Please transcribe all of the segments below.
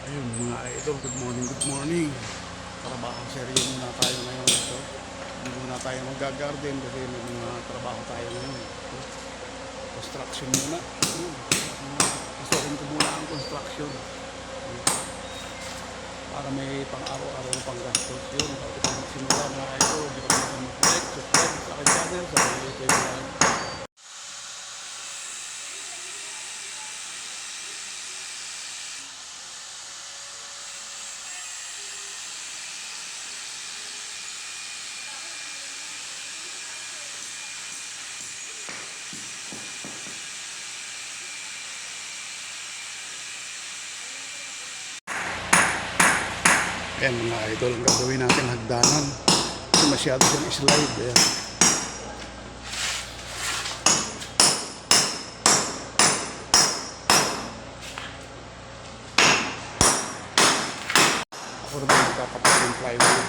Ayun mga idol, good morning, good morning. Trabaho seryo muna tayo ngayon. Ito. Hindi muna tayo mag-garden kasi may mga trabaho tayo ngayon. Ito. Construction muna. Pasukin ko muna ang construction. Para may pang-araw-araw na pang-gastos. Yun, bago tayo magsimula mga idol. Hindi ko muna mag-like, subscribe sa aking channel, sa YouTube channel. Ayan mga idol, ang gagawin natin hagdanan. Kasi masyado siyang slide. Ayan. Ako naman magkakapat yung plywood.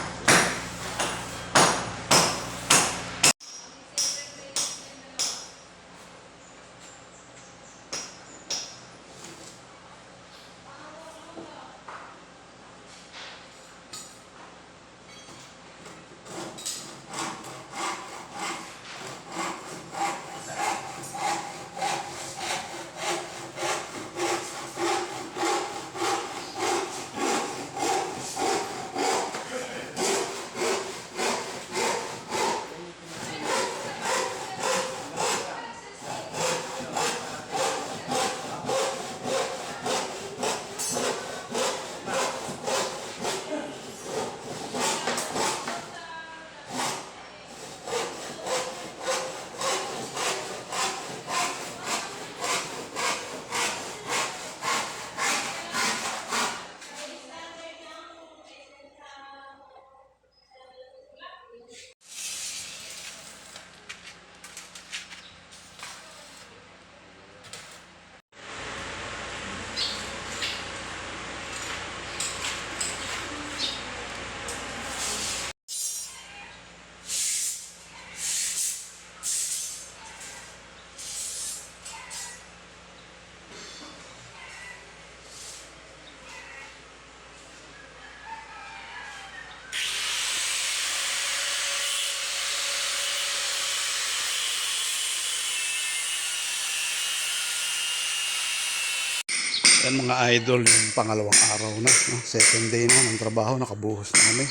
Yan mga idol, yung pangalawang araw na, no? Second day na ng trabaho, nakabuhos na kami.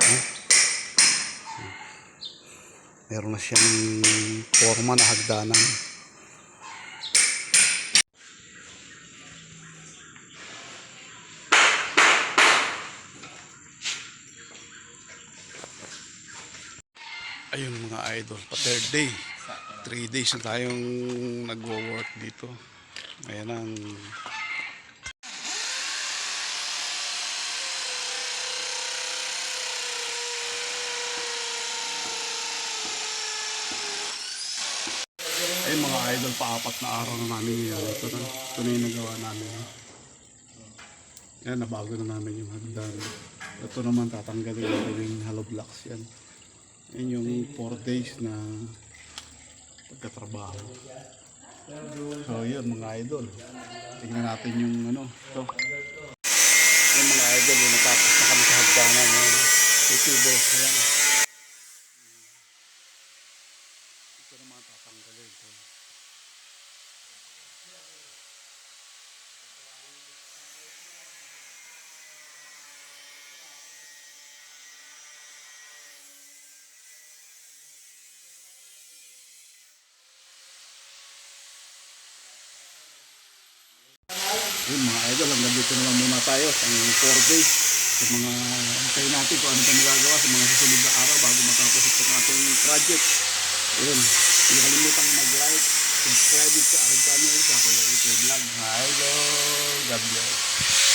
No? Meron na siyang forma na hagdanan. Ayun mga idol, pa third day. 3 days na tayong nagwo-work dito. Ayan ang ayun mga idol, pa-4 na araw na namin yan. Ito na yung nagawa namin. Yan, nabago na namin yung hagdan. Ito naman tatanggalin yung hollow blocks yan. Yan yung 4 days na pagkatrabaho. So yun mga idol, tingnan natin yung ano ito. Yung mga idol, yung natapos na kami sa hagdanan. Tutubos na yan. Ito naman tatanggalin ito. Yun mga idol, hanggang dito na lang muna tayo sa 4 days. Sa mga hintayin natin kung ano pa magagawa sa mga susunod na araw bago matapos itong ating project. Ayun, hindi kalimutan mag-like, subscribe sa aking channel sa Kuya Ito Vlog. Mga idol, God bless.